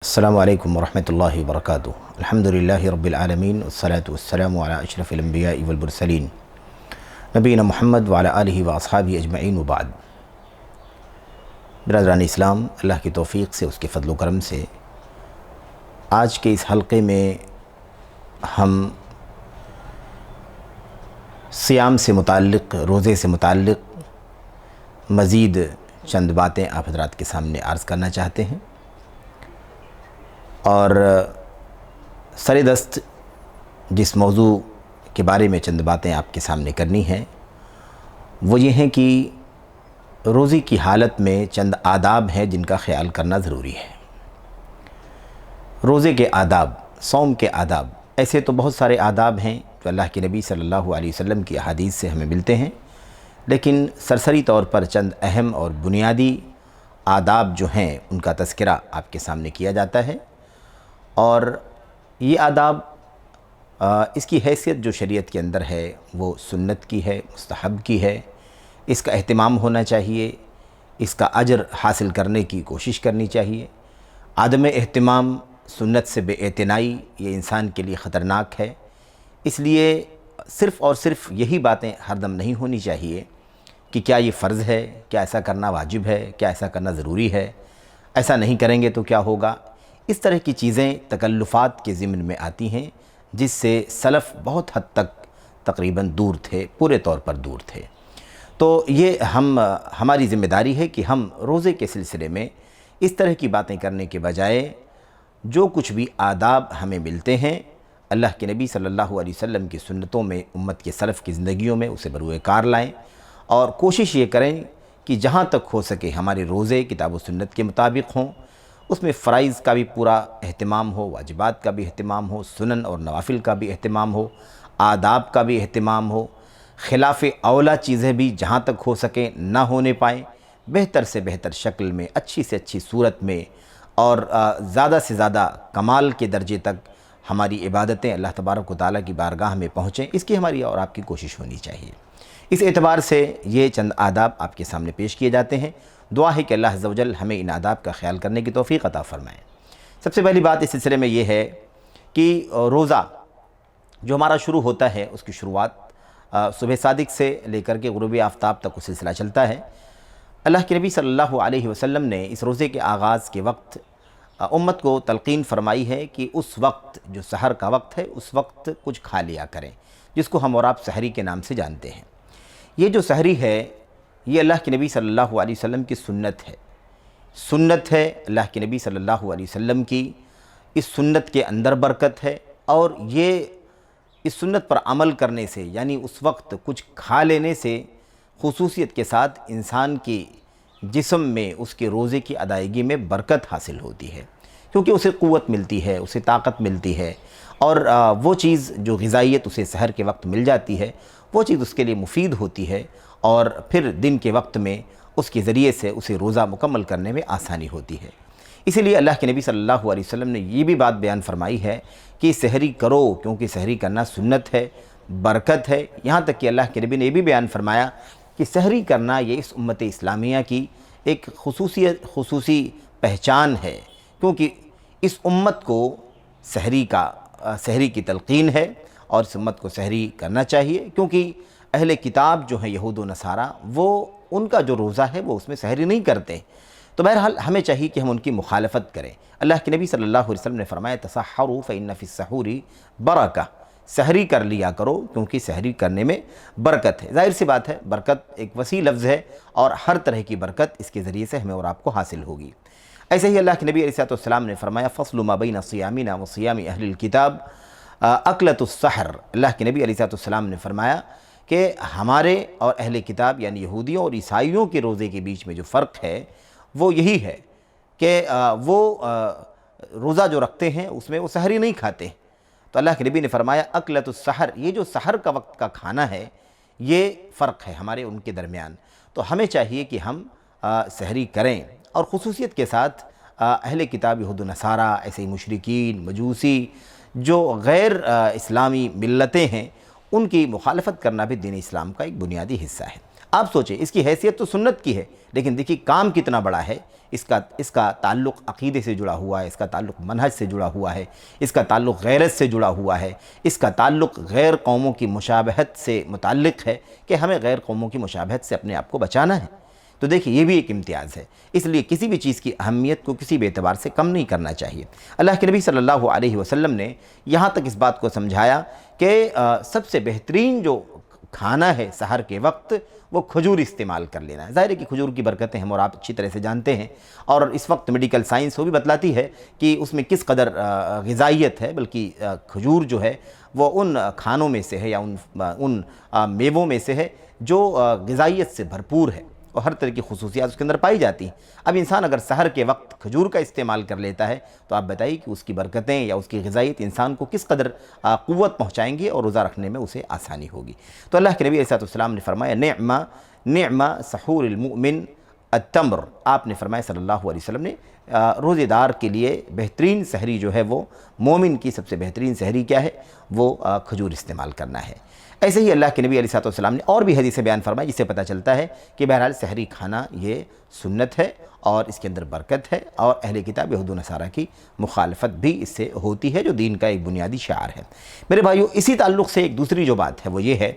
السلام علیکم ورحمۃ اللہ وبرکاتہ۔ الحمدللہ رب العالمین والصلاة والسلام علی اشرف الانبیاء والمرسلین نبینا محمد وعلی آلہ واصحابہ اجمعین وبعد۔ برادران اسلام، اللہ کی توفیق سے، اس کے فضل و کرم سے آج کے اس حلقے میں ہم صیام سے متعلق، روزے سے متعلق مزید چند باتیں آپ حضرات کے سامنے عرض کرنا چاہتے ہیں، اور سر دست جس موضوع کے بارے میں چند باتیں آپ کے سامنے کرنی ہیں وہ یہ ہیں کہ روزے کی حالت میں چند آداب ہیں جن کا خیال کرنا ضروری ہے۔ روزے کے آداب، صوم کے آداب، ایسے تو بہت سارے آداب ہیں جو اللہ کے نبی صلی اللہ علیہ وسلم کی احادیث سے ہمیں ملتے ہیں، لیکن سرسری طور پر چند اہم اور بنیادی آداب جو ہیں ان کا تذکرہ آپ کے سامنے کیا جاتا ہے، اور یہ آداب اس کی حیثیت جو شریعت کے اندر ہے وہ سنت کی ہے، مستحب کی ہے، اس کا اہتمام ہونا چاہیے، اس کا اجر حاصل کرنے کی کوشش کرنی چاہیے۔ عدم اہتمام، سنت سے بے اعتنائی، یہ انسان کے لیے خطرناک ہے۔ اس لیے صرف اور صرف یہی باتیں ہر دم نہیں ہونی چاہیے کہ کیا یہ فرض ہے، کیا ایسا کرنا واجب ہے، کیا ایسا کرنا ضروری ہے، ایسا نہیں کریں گے تو کیا ہوگا۔ اس طرح کی چیزیں تکلفات کے ضمن میں آتی ہیں، جس سے سلف بہت حد تک تقریباً دور تھے، پورے طور پر دور تھے۔ تو یہ ہماری ذمہ داری ہے کہ ہم روزے کے سلسلے میں اس طرح کی باتیں کرنے کے بجائے جو کچھ بھی آداب ہمیں ملتے ہیں اللہ کے نبی صلی اللہ علیہ وسلم کی سنتوں میں، امت کے سلف کی زندگیوں میں، اسے بروئے کار لائیں، اور کوشش یہ کریں کہ جہاں تک ہو سکے ہمارے روزے کتاب و سنت کے مطابق ہوں، اس میں فرائض کا بھی پورا اہتمام ہو، واجبات کا بھی اہتمام ہو، سنن اور نوافل کا بھی اہتمام ہو، آداب کا بھی اہتمام ہو، خلاف اولا چیزیں بھی جہاں تک ہو سکیں نہ ہونے پائیں، بہتر سے بہتر شکل میں، اچھی سے اچھی صورت میں، اور زیادہ سے زیادہ کمال کے درجے تک ہماری عبادتیں اللہ تبارک و تعالیٰ کی بارگاہ میں پہنچیں، اس کی ہماری اور آپ کی کوشش ہونی چاہیے۔ اس اعتبار سے یہ چند آداب آپ کے سامنے پیش کیے جاتے ہیں۔ دعا ہے کہ اللہ عز و جل ہمیں ان آداب کا خیال کرنے کی توفیق عطا فرمائے۔ سب سے پہلی بات اس سلسلے میں یہ ہے کہ روزہ جو ہمارا شروع ہوتا ہے، اس کی شروعات صبح صادق سے لے کر کے غروب آفتاب تک وہ سلسلہ چلتا ہے۔ اللہ کے نبی صلی اللہ علیہ وسلم نے اس روزے کے آغاز کے وقت امت کو تلقین فرمائی ہے کہ اس وقت جو سحر کا وقت ہے، اس وقت کچھ کھا لیا کریں، جس کو ہم اور آپ سحری کے نام سے جانتے ہیں۔ یہ جو سحری ہے یہ اللہ کے نبی صلی اللہ علیہ وسلم کی سنت ہے اللہ کے نبی صلی اللہ علیہ وسلم کی۔ اس سنت کے اندر برکت ہے، اور یہ اس سنت پر عمل کرنے سے، یعنی اس وقت کچھ کھا لینے سے خصوصیت کے ساتھ انسان کی جسم میں، اس کے روزے کی ادائیگی میں برکت حاصل ہوتی ہے، کیونکہ اسے قوت ملتی ہے، اسے طاقت ملتی ہے، اور وہ چیز جو غذائیت اسے سحر کے وقت مل جاتی ہے وہ چیز اس کے لیے مفید ہوتی ہے، اور پھر دن کے وقت میں اس کے ذریعے سے اسے روزہ مکمل کرنے میں آسانی ہوتی ہے۔ اسی لیے اللہ کے نبی صلی اللہ علیہ وسلم نے یہ بھی بات بیان فرمائی ہے کہ سحری کرو، کیونکہ سحری کرنا سنت ہے، برکت ہے۔ یہاں تک کہ اللہ کے نبی نے یہ بھی بیان فرمایا کہ سحری کرنا یہ اس امت اسلامیہ کی ایک خصوصی پہچان ہے، کیونکہ اس امت کو سحری کی تلقین ہے، اور اس امت کو سحری کرنا چاہیے، کیونکہ اہل کتاب جو ہیں یہود و نصارہ، وہ ان کا جو روزہ ہے وہ اس میں سحری نہیں کرتے۔ تو بہرحال ہمیں چاہیے کہ ہم ان کی مخالفت کریں۔ اللہ کے نبی صلی اللہ علیہ وسلم نے فرمایا تسحروا فإن فی السحور برکہ، سحری کر لیا کرو کیونکہ سحری کرنے میں برکت ہے۔ ظاہر سی بات ہے، برکت ایک وسیع لفظ ہے، اور ہر طرح کی برکت اس کے ذریعے سے ہمیں اور آپ کو حاصل ہوگی۔ ایسے ہی اللہ کے نبی علیہ السلام نے فرمایا فصل ما بین صیامنا و صیام اہل الکتاب اکلۃ السحر۔ اللہ کے نبی علیہ السلام نے فرمایا کہ ہمارے اور اہل کتاب یعنی یہودیوں اور عیسائیوں کے روزے کے بیچ میں جو فرق ہے وہ یہی ہے کہ وہ روزہ جو رکھتے ہیں اس میں وہ سحری نہیں کھاتے۔ تو اللہ کے نبی نے فرمایا اکلۃ السحر، یہ جو سحر کا وقت کا کھانا ہے یہ فرق ہے ہمارے ان کے درمیان۔ تو ہمیں چاہیے کہ ہم سحری کریں، اور خصوصیت کے ساتھ اہل کتاب یہود و نصارہ، ایسے ہی مشرکین، مجوسی، جو غیر اسلامی ملتیں ہیں، ان کی مخالفت کرنا بھی دین اسلام کا ایک بنیادی حصہ ہے۔ آپ سوچیں، اس کی حیثیت تو سنت کی ہے، لیکن دیکھیے کام کتنا بڑا ہے۔ اس کا تعلق عقیدے سے جڑا ہوا ہے، اس کا تعلق منہج سے جڑا ہوا ہے، اس کا تعلق غیرت سے جڑا ہوا ہے، اس کا تعلق غیر قوموں کی مشابہت سے متعلق ہے کہ ہمیں غیر قوموں کی مشابہت سے اپنے آپ کو بچانا ہے۔ تو دیکھیں یہ بھی ایک امتیاز ہے، اس لیے کسی بھی چیز کی اہمیت کو کسی بھی اعتبار سے کم نہیں کرنا چاہیے۔ اللہ کے نبی صلی اللہ علیہ وسلم نے یہاں تک اس بات کو سمجھایا کہ سب سے بہترین جو کھانا ہے سحر کے وقت وہ کھجور استعمال کر لینا ہے۔ ظاہر ہے کہ کھجور کی برکتیں ہم اور آپ اچھی طرح سے جانتے ہیں، اور اس وقت میڈیکل سائنس وہ بھی بتلاتی ہے کہ اس میں کس قدر غذائیت ہے، بلکہ کھجور جو ہے وہ ان کھانوں میں سے ہے یا ان میووں میں سے ہے جو غذائیت سے بھرپور ہے اور ہر طرح کی خصوصیات اس کے اندر پائی جاتی ہیں۔ اب انسان اگر سحر کے وقت کھجور کا استعمال کر لیتا ہے تو آپ بتائیے کہ اس کی برکتیں یا اس کی غذائیت انسان کو کس قدر قوت پہنچائیں گی اور روزہ رکھنے میں اسے آسانی ہوگی۔ تو اللہ کے نبی علیہ السلام نے فرمایا نعم سحور المؤمن التمر، آپ نے فرمایا صلی اللہ علیہ وسلم نے روزے دار کے لیے بہترین سحری جو ہے وہ مومن کی سب سے بہترین سحری کیا ہے، وہ کھجور استعمال کرنا ہے۔ ایسے ہی اللہ کے نبی علیہ السلام نے اور بھی حدیث بیان فرمائی جس سے پتہ چلتا ہے کہ بہرحال سحری کھانا یہ سنت ہے اور اس کے اندر برکت ہے، اور اہل کتاب یہود و نصارہ کی مخالفت بھی اس سے ہوتی ہے جو دین کا ایک بنیادی شعار ہے۔ میرے بھائیو، اسی تعلق سے ایک دوسری جو بات ہے وہ یہ ہے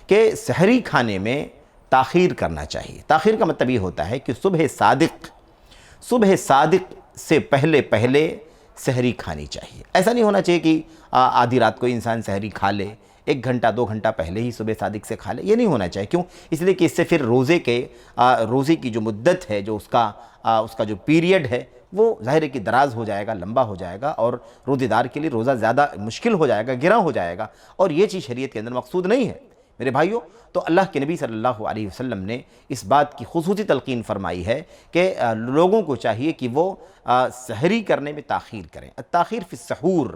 کہ سحری کھانے میں تاخیر کرنا چاہیے۔ تاخیر کا مطلب یہ ہوتا ہے کہ صبح صادق سے پہلے سحری کھانی چاہیے۔ ایسا نہیں ہونا چاہیے کہ آدھی رات کو انسان سحری کھا لے، 1 گھنٹہ 2 گھنٹہ پہلے ہی صبح صادق سے کھا لے، یہ نہیں ہونا چاہیے۔ کیوں؟ اس لیے کہ اس سے پھر روزے کی جو مدت ہے، جو اس کا جو پیریڈ ہے، وہ ظاہر ہے کہ دراز ہو جائے گا، لمبا ہو جائے گا، اور روزے دار کے لیے روزہ زیادہ مشکل ہو جائے گا، گراں ہو جائے گا، اور یہ چیز شریعت کے اندر مقصود نہیں ہے۔ میرے بھائیوں، تو اللہ کے نبی صلی اللہ علیہ وسلم نے اس بات کی خصوصی تلقین فرمائی ہے کہ لوگوں کو چاہیے کہ وہ سحری کرنے میں تاخیر کریں۔ التاخیر فی السحور،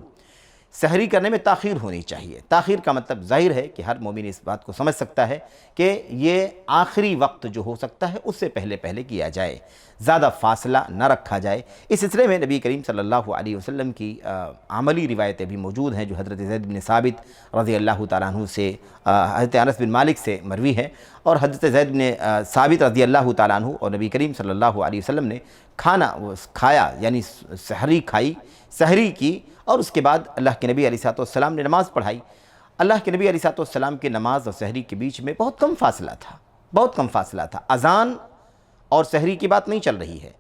سحری کرنے میں تاخیر ہونی چاہیے۔ تاخیر کا مطلب ظاہر ہے کہ ہر مومن اس بات کو سمجھ سکتا ہے کہ یہ آخری وقت جو ہو سکتا ہے اس سے پہلے کیا جائے، زیادہ فاصلہ نہ رکھا جائے۔ اس سلسلے میں نبی کریم صلی اللہ علیہ وسلم کی عملی روایتیں بھی موجود ہیں جو حضرت زید بن ثابت رضی اللہ تعالیٰ عنہ سے، حضرت انس بن مالک سے مروی ہے، اور حضرت زید بن ثابت رضی اللہ تعالیٰ عنہ اور نبی کریم صلی اللہ علیہ وسلم نے کھایا یعنی سحری کی، اور اس کے بعد اللہ کے نبی علیہ السلام نے نماز پڑھائی۔ اللہ کے نبی علیہ السلام کے نماز اور سحری کے بیچ میں بہت کم فاصلہ تھا۔ اذان اور سحری کی بات نہیں چل رہی ہے،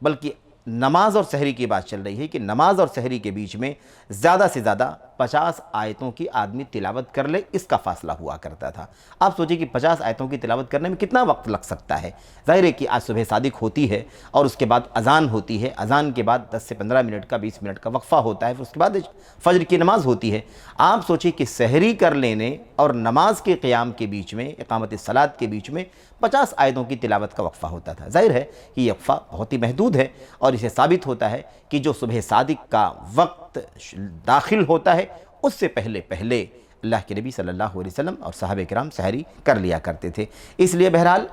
بلکہ نماز اور سحری کی بات چل رہی ہے کہ نماز اور سحری کے بیچ میں زیادہ سے زیادہ 50 آیتوں کی آدمی تلاوت کر لے، اس کا فاصلہ ہوا کرتا تھا۔ آپ سوچیں کہ 50 آیتوں کی تلاوت کرنے میں کتنا وقت لگ سکتا ہے۔ ظاہر ہے کہ آج صبح صادق ہوتی ہے اور اس کے بعد اذان ہوتی ہے، اذان کے بعد 10 سے 15 منٹ کا 20 منٹ کا وقفہ ہوتا ہے، پھر اس کے بعد فجر کی نماز ہوتی ہے۔ آپ سوچیں کہ سحری کر لینے اور نماز کے قیام کے بیچ میں، اقامت الصلاۃ کے بیچ میں 50 آیتوں کی تلاوت کا وقفہ ہوتا تھا۔ ظاہر ہے کہ یہ وقفہ بہت ہی محدود ہے، اور اسے ثابت ہوتا ہے کہ جو صبح صادق کا وقت داخل ہوتا ہے اس سے پہلے اللہ کے نبی صلی اللہ علیہ وسلم اور صحابہ کرام سحری کر لیا کرتے تھے۔ اس لیے بہرحال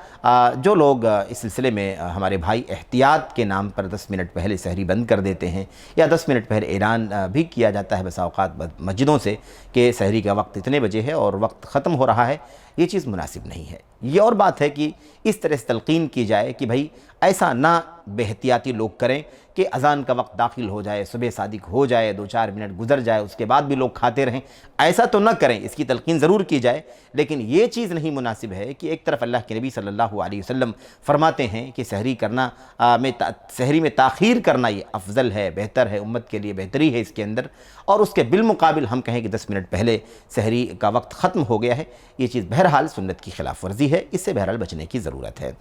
جو لوگ اس سلسلے میں ہمارے بھائی احتیاط کے نام پر 10 منٹ پہلے سحری بند کر دیتے ہیں، یا 10 منٹ پہلے اعلان بھی کیا جاتا ہے بسا اوقات مسجدوں سے کہ سحری کا وقت اتنے بجے ہے اور وقت ختم ہو رہا ہے، یہ چیز مناسب نہیں ہے۔ یہ اور بات ہے کہ اس طرح سے تلقین کی جائے کہ بھائی ایسا نہ بے احتیاطی لوگ کریں کہ اذان کا وقت داخل ہو جائے، صبح صادق ہو جائے، 2-4 منٹ گزر جائے، اس کے بعد بھی لوگ کھاتے رہیں، ایسا تو نہ کریں۔ اس کی تلقین ضرور کی جائے، لیکن یہ چیز نہیں مناسب ہے کہ ایک طرف اللہ کے نبی صلی اللہ علیہ وسلم فرماتے ہیں کہ سحری میں تاخیر کرنا یہ افضل ہے، بہتر ہے، امت کے لیے بہتری ہے اس کے اندر، اور اس کے بالمقابل ہم کہیں کہ 10 منٹ پہلے سحری کا وقت ختم ہو گیا ہے، یہ چیز بہرحال سنت کی خلاف ورزی ہے، اس سے بہرحال بچنے کی ضرورت ہے۔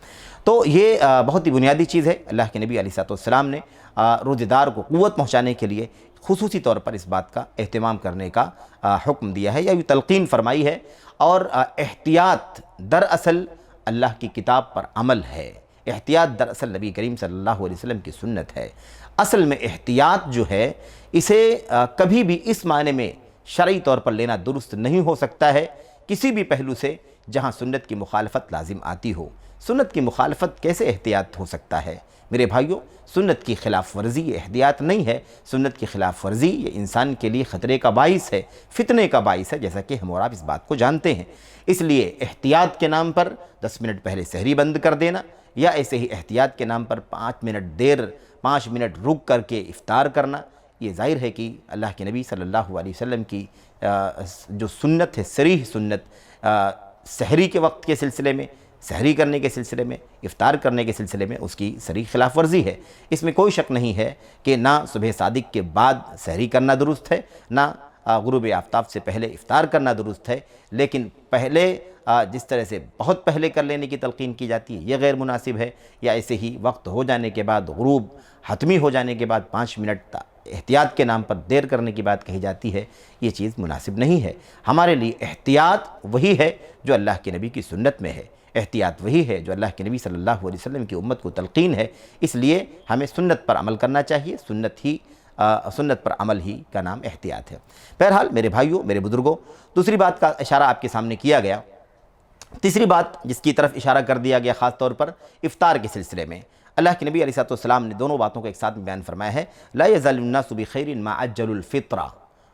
تو یہ بہت ہی بنیادی چیز ہے۔ اللہ کے نبی علیہ السلام نے روزے دار کو قوت پہنچانے کے لیے خصوصی طور پر اس بات کا اہتمام کرنے کا حکم دیا ہے یا یہ تلقین فرمائی ہے، اور احتیاط دراصل اللہ کی کتاب پر عمل ہے، احتیاط دراصل نبی کریم صلی اللہ علیہ وسلم کی سنت ہے۔ اصل میں احتیاط جو ہے اسے کبھی بھی اس معنی میں شرعی طور پر لینا درست نہیں ہو سکتا ہے کسی بھی پہلو سے جہاں سنت کی مخالفت لازم آتی ہو۔ سنت کی مخالفت کیسے احتیاط ہو سکتا ہے؟ میرے بھائیوں، سنت کی خلاف ورزی یہ احتیاط نہیں ہے، سنت کی خلاف ورزی یہ انسان کے لیے خطرے کا باعث ہے، فتنے کا باعث ہے، جیسا کہ ہم اور آپ اس بات کو جانتے ہیں۔ اس لیے احتیاط کے نام پر 10 منٹ پہلے سحری بند کر دینا، یا ایسے ہی احتیاط کے نام پر 5 منٹ رک کر کے افطار کرنا، یہ ظاہر ہے کہ اللہ کے نبی صلی اللہ علیہ وسلم کی جو سنت ہے، صریح سنت، سحری کے وقت کے سلسلے میں، سحری کرنے کے سلسلے میں، افطار کرنے کے سلسلے میں اس کی صریح خلاف ورزی ہے۔ اس میں کوئی شک نہیں ہے کہ نہ صبح صادق کے بعد سحری کرنا درست ہے، نہ غروب آفتاب سے پہلے افطار کرنا درست ہے، لیکن پہلے جس طرح سے بہت پہلے کر لینے کی تلقین کی جاتی ہے یہ غیر مناسب ہے، یا ایسے ہی وقت ہو جانے کے بعد، غروب حتمی ہو جانے کے بعد 5 منٹ احتیاط کے نام پر دیر کرنے کی بات کہی جاتی ہے، یہ چیز مناسب نہیں ہے۔ ہمارے لیے احتیاط وہی ہے جو اللہ کے نبی کی سنت میں ہے، احتیاط وہی ہے جو اللہ کے نبی صلی اللہ علیہ وسلم کی امت کو تلقین ہے۔ اس لیے ہمیں سنت پر عمل کرنا چاہیے، سنت پر عمل ہی کا نام احتیاط ہے۔ بہرحال میرے بھائیوں، میرے بزرگوں، دوسری بات کا اشارہ آپ کے سامنے کیا گیا۔ تیسری بات جس کی طرف اشارہ کر دیا گیا خاص طور پر افطار کے سلسلے میں، اللہ کے نبی علیہ السلام نے دونوں باتوں کو ایک ساتھ میں بیان فرمایا ہے۔ لا يزال الناس بخیر ما عجلوا الفطر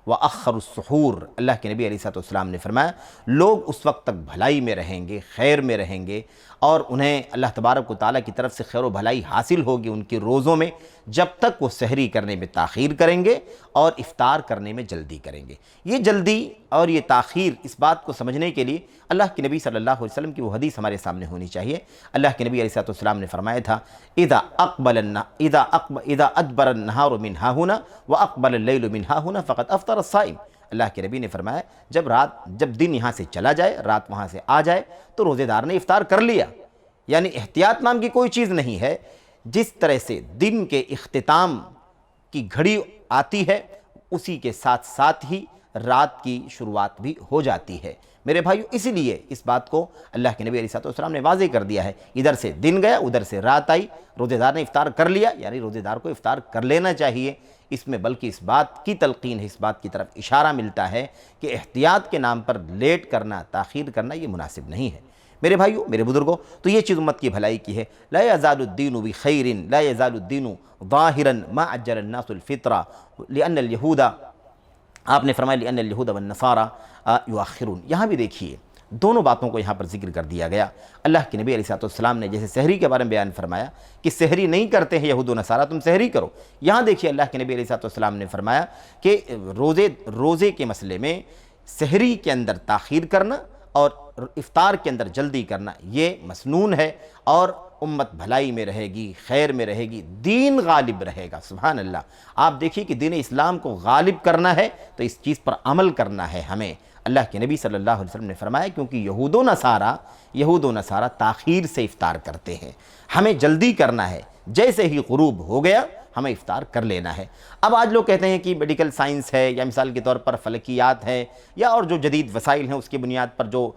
وأخروا السحور۔ اللہ کے نبی علیہ السلام نے فرمایا لوگ اس وقت تک بھلائی میں رہیں گے، خیر میں رہیں گے، اور انہیں اللہ تبارک و تعالیٰ کی طرف سے خیر و بھلائی حاصل ہوگی ان کی روزوں میں، جب تک وہ سحری کرنے میں تاخیر کریں گے اور افطار کرنے میں جلدی کریں گے۔ یہ جلدی اور یہ تاخیر، اس بات کو سمجھنے کے لیے اللہ کے نبی صلی اللہ علیہ وسلم کی وہ حدیث ہمارے سامنے ہونی چاہیے۔ اللہ کے نبی علیہ السلام نے فرمایا تھا اذا ادبر النہار من ہاہنا واقبل اللیل من ہاہنا فقد افطر الصائم۔ اللہ کے نبی نے فرمایا جب دن یہاں سے چلا جائے، رات وہاں سے آ جائے، تو روزے دار نے افطار کر لیا۔ یعنی احتیاط نام کی کوئی چیز نہیں ہے۔ جس طرح سے دن کے اختتام کی گھڑی آتی ہے، اسی کے ساتھ ساتھ ہی رات کی شروعات بھی ہو جاتی ہے۔ میرے بھائیو، اسی لیے اس بات کو اللہ کے نبی علیہ السلام نے واضح کر دیا ہے۔ ادھر سے دن گیا، ادھر سے رات آئی، روزے دار نے افطار کر لیا، یعنی روزے دار کو افطار کر لینا چاہیے۔ اس میں بلکہ اس بات کی تلقین ہے، اس بات کی طرف اشارہ ملتا ہے کہ احتیاط کے نام پر لیٹ کرنا، تاخیر کرنا یہ مناسب نہیں ہے۔ میرے بھائیو، میرے بزرگوں، تو یہ چیز امت کی بھلائی کی ہے۔ لا يزال الدین بخیر لا يزال الدین ظاہرا ما عجل الناس الفطر لأن اليہود، آپ نے فرمایا لأن اليہود والنصارى یؤخرون۔ یہاں بھی دیکھیے دونوں باتوں کو یہاں پر ذکر کر دیا گیا۔ اللہ کے نبی علیہ السلام نے جیسے سحری کے بارے میں بیان فرمایا کہ سحری نہیں کرتے ہیں یہود و نصارہ، تم سحری کرو۔ یہاں دیکھیے اللہ کے نبی علیہ السلام نے فرمایا کہ روزے کے مسئلے میں سحری کے اندر تاخیر کرنا اور افطار کے اندر جلدی کرنا یہ مسنون ہے، اور امت بھلائی میں رہے گی، خیر میں رہے گی، دین غالب رہے گا۔ سبحان اللہ! آپ دیکھیے کہ دین اسلام کو غالب کرنا ہے تو اس چیز پر عمل کرنا ہے ہمیں۔ اللہ کے نبی صلی اللہ علیہ وسلم نے فرمایا کیونکہ یہود و نصارہ تاخیر سے افطار کرتے ہیں، ہمیں جلدی کرنا ہے، جیسے ہی غروب ہو گیا ہمیں افطار کر لینا ہے۔ اب آج لوگ کہتے ہیں کہ میڈیکل سائنس ہے، یا مثال کے طور پر فلکیات ہے، یا اور جو جدید وسائل ہیں اس کی بنیاد پر جو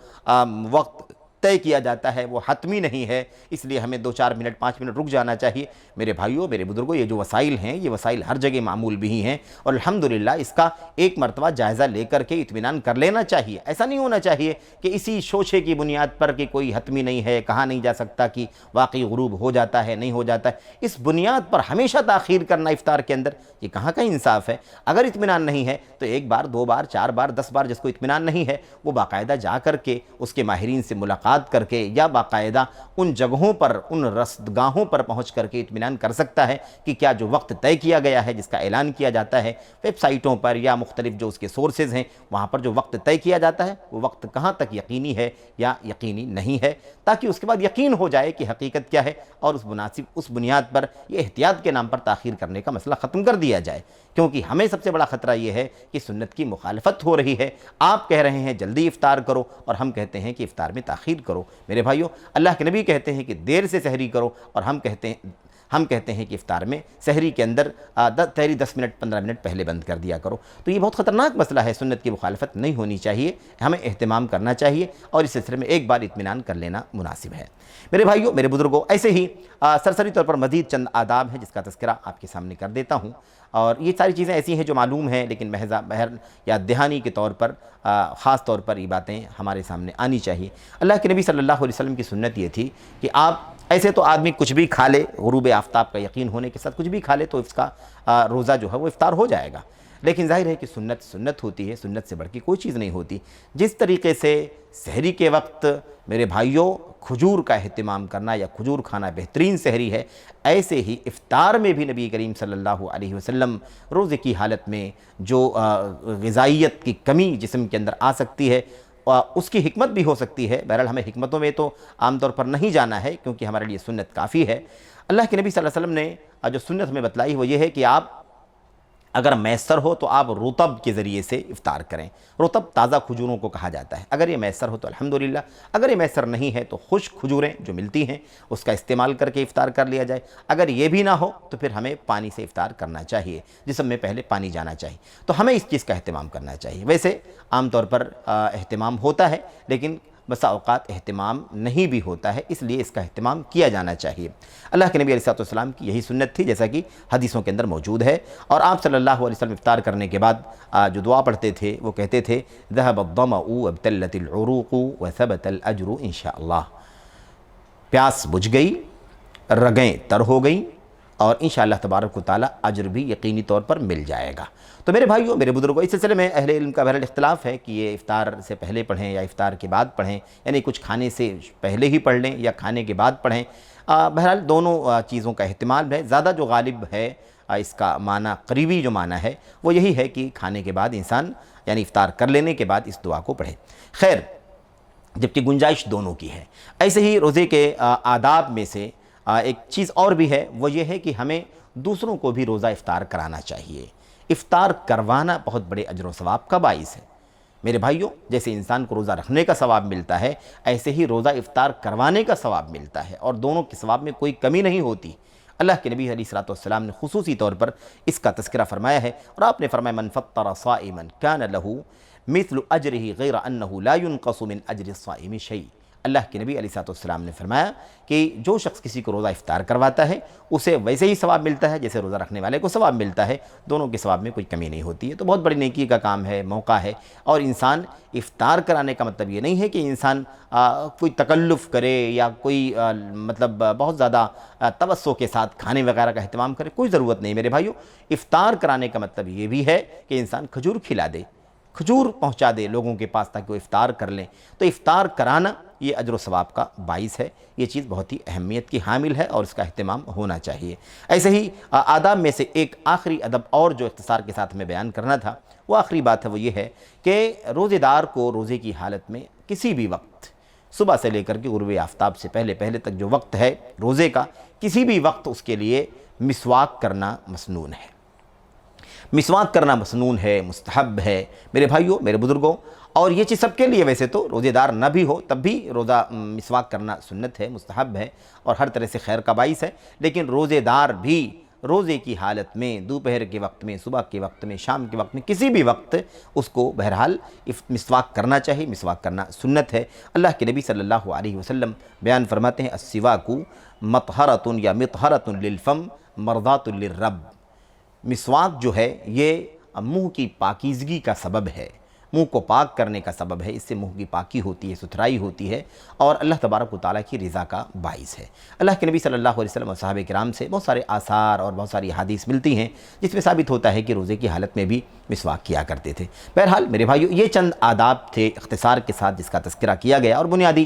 وقت طے کیا جاتا ہے وہ حتمی نہیں ہے، اس لیے ہمیں 2-4 منٹ 5 منٹ رک جانا چاہیے۔ میرے بھائیوں، میرے بزرگوں، یہ جو وسائل ہیں یہ وسائل ہر جگہ معمول بھی ہیں، اور الحمدللہ اس کا ایک مرتبہ جائزہ لے کر کے اطمینان کر لینا چاہیے۔ ایسا نہیں ہونا چاہیے کہ اسی شوشے کی بنیاد پر کہ کوئی حتمی نہیں ہے، کہا نہیں جا سکتا کہ واقعی غروب ہو جاتا ہے نہیں ہو جاتا ہے، اس بنیاد پر ہمیشہ تاخیر کرنا افطار کے اندر یہ کہاں کا انصاف ہے؟ اگر اطمینان نہیں ہے تو 1 بار 2 بار 4 بار 10 بار جس کو اطمینان نہیں ہے وہ باقاعدہ جا کر کے اس کے ماہرین سے ملاقات کر کے یا باقاعدہ ان جگہوں پر، ان رصدگاہوں پر پہنچ کر کے اطمینان کر سکتا ہے کہ کیا جو وقت طے کیا گیا ہے، جس کا اعلان کیا جاتا ہے ویب سائٹوں پر یا مختلف جو اس کے سورسز ہیں وہاں پر جو وقت طے کیا جاتا ہے وہ وقت کہاں تک یقینی ہے یا یقینی نہیں ہے، تاکہ اس کے بعد یقین ہو جائے کہ حقیقت کیا ہے، اور اس بنیاد پر یہ احتیاط کے نام پر تاخیر کرنے کا مسئلہ ختم کر دیا جائے۔ کیونکہ ہمیں سب سے بڑا خطرہ یہ ہے کہ سنت کی مخالفت ہو رہی ہے۔ آپ کہہ رہے ہیں جلدی افطار کرو اور ہم کہتے ہیں کہ افطار میں تاخیر کرو۔ میرے بھائیوں، اللہ کے نبی کہتے ہیں کہ دیر سے سحری کرو اور ہم کہتے ہیں ہم کہتے ہیں کہ افطار میں سحری کے اندر تحری 10 منٹ 15 منٹ پہلے بند کر دیا کرو، تو یہ بہت خطرناک مسئلہ ہے، سنت کی مخالفت نہیں ہونی چاہیے، ہمیں اہتمام کرنا چاہیے اور اس سلسلے میں ایک بار اطمینان کر لینا مناسب ہے۔ میرے بھائیوں، میرے بزرگوں، ایسے ہی سرسری طور پر مزید چند آداب ہیں جس کا تذکرہ آپ کے سامنے کر دیتا ہوں، اور یہ ساری چیزیں ایسی ہیں جو معلوم ہیں لیکن محض بہر یا دہانی کے طور پر خاص طور پر یہ باتیں ہمارے سامنے آنی چاہیے۔ اللہ کے نبی صلی اللہ علیہ وسلم کی سنت یہ تھی کہ آپ ایسے تو آدمی کچھ بھی کھا لے، غروب آفتاب کا یقین ہونے کے ساتھ کچھ بھی کھا لے تو اس کا روزہ جو ہے وہ افطار ہو جائے گا، لیکن ظاہر ہے کہ سنت سنت ہوتی ہے، سنت سے بڑھ کے کوئی چیز نہیں ہوتی۔ جس طریقے سے سحری کے وقت میرے بھائیوں کھجور کا اہتمام کرنا یا کھجور کھانا بہترین سحری ہے، ایسے ہی افطار میں بھی نبی کریم صلی اللہ علیہ وسلم روزے کی حالت میں جو غذائیت کی کمی جسم کے اندر آ سکتی ہے اس کی حکمت بھی ہو سکتی ہے، بہرحال ہمیں حکمتوں میں تو عام طور پر نہیں جانا ہے کیونکہ ہمارے لیے سنت کافی ہے۔ اللہ کے نبی صلی اللہ علیہ وسلم نے جو سنت ہمیں بتلائی وہ یہ ہے کہ آپ اگر میسر ہو تو آپ رطب کے ذریعے سے افطار کریں۔ رطب تازہ کھجوروں کو کہا جاتا ہے، اگر یہ میسر ہو تو الحمدللہ، اگر یہ میسر نہیں ہے تو خشک کھجوریں جو ملتی ہیں اس کا استعمال کر کے افطار کر لیا جائے، اگر یہ بھی نہ ہو تو پھر ہمیں پانی سے افطار کرنا چاہیے، جسم میں پہلے پانی جانا چاہیے، تو ہمیں اس چیز کا اہتمام کرنا چاہیے۔ ویسے عام طور پر اہتمام ہوتا ہے لیکن بسا اوقات اہتمام نہیں بھی ہوتا ہے، اس لیے اس کا اہتمام کیا جانا چاہیے۔ اللہ کے نبی علیہ السلام کی یہی سنت تھی جیسا کہ حدیثوں کے اندر موجود ہے، اور آپ صلی اللہ علیہ وسلم افطار کرنے کے بعد جو دعا پڑھتے تھے وہ کہتے تھے ذهب الظمأ وابتلت العروق وثبت الاجر ان شاء اللہ، پیاس بجھ گئی، رگیں تر ہو گئیں اور انشاءاللہ تبارک و تعالی اجر بھی یقینی طور پر مل جائے گا۔ تو میرے بھائیوں، میرے بزرگوں، اس سلسلے میں اہل علم کا بہرحال اختلاف ہے کہ یہ افطار سے پہلے پڑھیں یا افطار کے بعد پڑھیں، یعنی کچھ کھانے سے پہلے ہی پڑھ لیں یا کھانے کے بعد پڑھیں۔ بہرحال دونوں چیزوں کا احتمال ہے، زیادہ جو غالب ہے اس کا معنی، قریبی جو معنی ہے وہ یہی ہے کہ کھانے کے بعد انسان یعنی افطار کر لینے کے بعد اس دعا کو پڑھے۔ خیر، جبکہ گنجائش دونوں کی ہے۔ ایسے ہی روزے کے آداب میں سے ایک چیز اور بھی ہے، وہ یہ ہے کہ ہمیں دوسروں کو بھی روزہ افطار کرانا چاہیے۔ افطار کروانا بہت بڑے اجر و ثواب کا باعث ہے۔ میرے بھائیوں، جیسے انسان کو روزہ رکھنے کا ثواب ملتا ہے، ایسے ہی روزہ افطار کروانے کا ثواب ملتا ہے، اور دونوں کے ثواب میں کوئی کمی نہیں ہوتی۔ اللہ کے نبی علیہ السلام نے خصوصی طور پر اس کا تذکرہ فرمایا ہے، اور آپ نے فرمایا من فطر صائما كان له مثل اجره غیر انه لا ينقص من اجر الصائم شيء۔ اللہ کے نبی علیہ السلام نے فرمایا کہ جو شخص کسی کو روزہ افطار کرواتا ہے اسے ویسے ہی ثواب ملتا ہے جیسے روزہ رکھنے والے کو ثواب ملتا ہے، دونوں کے ثواب میں کوئی کمی نہیں ہوتی ہے۔ تو بہت بڑی نیکی کا کام ہے، موقع ہے، اور انسان افطار کرانے کا مطلب یہ نہیں ہے کہ انسان کوئی تکلف کرے یا کوئی مطلب بہت زیادہ توسع کے ساتھ کھانے وغیرہ کا اہتمام کرے، کوئی ضرورت نہیں۔ میرے بھائیوں، افطار کرانے کا مطلب یہ بھی ہے کہ انسان کھجور کھلا دے، کھجور پہنچا دے لوگوں کے پاس تاکہ وہ افطار کر لیں، تو افطار کرانا یہ اجر و ثواب کا باعث ہے۔ یہ چیز بہت ہی اہمیت کی حامل ہے اور اس کا اہتمام ہونا چاہیے۔ ایسے ہی آداب میں سے ایک آخری ادب اور جو اختصار کے ساتھ میں بیان کرنا تھا، وہ آخری بات ہے، وہ یہ ہے کہ روزے دار کو روزے کی حالت میں کسی بھی وقت، صبح سے لے کر کے غروب آفتاب سے پہلے پہلے تک جو وقت ہے روزے کا، کسی بھی وقت اس کے لیے مسواک کرنا مسنون ہے۔ مسواک کرنا مسنون ہے، مستحب ہے میرے بھائیوں، میرے بزرگوں، اور یہ چیز سب کے لیے، ویسے تو روزے دار نہ بھی ہو تب بھی روزہ مسواک کرنا سنت ہے، مستحب ہے اور ہر طرح سے خیر کا باعث ہے، لیکن روزے دار بھی روزے کی حالت میں دوپہر کے وقت میں، صبح کے وقت میں، شام کے وقت میں، کسی بھی وقت اس کو بہرحال مسواک کرنا چاہیے، مسواک کرنا سنت ہے۔ اللہ کے نبی صلی اللہ علیہ وسلم بیان فرماتے ہیں السواک مطہرۃ یا مطہرۃ للفم مرضات للرب، مسواک جو ہے یہ منہ کی پاکیزگی کا سبب ہے، منہ کو پاک کرنے کا سبب ہے، اس سے منہ کی پاکی ہوتی ہے، ستھرائی ہوتی ہے اور اللہ تبارک و تعالیٰ کی رضا کا باعث ہے۔ اللہ کے نبی صلی اللہ علیہ وسلم اور صحابہ کرام سے بہت سارے آثار اور بہت ساری حدیث ملتی ہیں جس میں ثابت ہوتا ہے کہ روزے کی حالت میں بھی مسواک کیا کرتے تھے۔ بہرحال میرے بھائیو، یہ چند آداب تھے اختصار کے ساتھ جس کا تذکرہ کیا گیا، اور بنیادی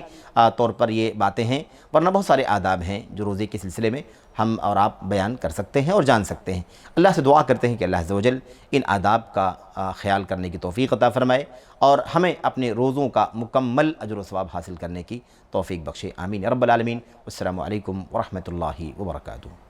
طور پر یہ باتیں ہیں، ورنہ بہت سارے آداب ہیں جو روزے کے سلسلے میں ہم اور آپ بیان کر سکتے ہیں اور جان سکتے ہیں۔ اللہ سے دعا کرتے ہیں کہ اللہ عز و جل ان آداب کا خیال کرنے کی توفیق عطا فرمائے اور ہمیں اپنے روزوں کا مکمل اجر و ثواب حاصل کرنے کی توفیق بخشے، آمین یا رب العالمین۔ السلام علیکم ورحمۃ اللہ وبرکاتہ۔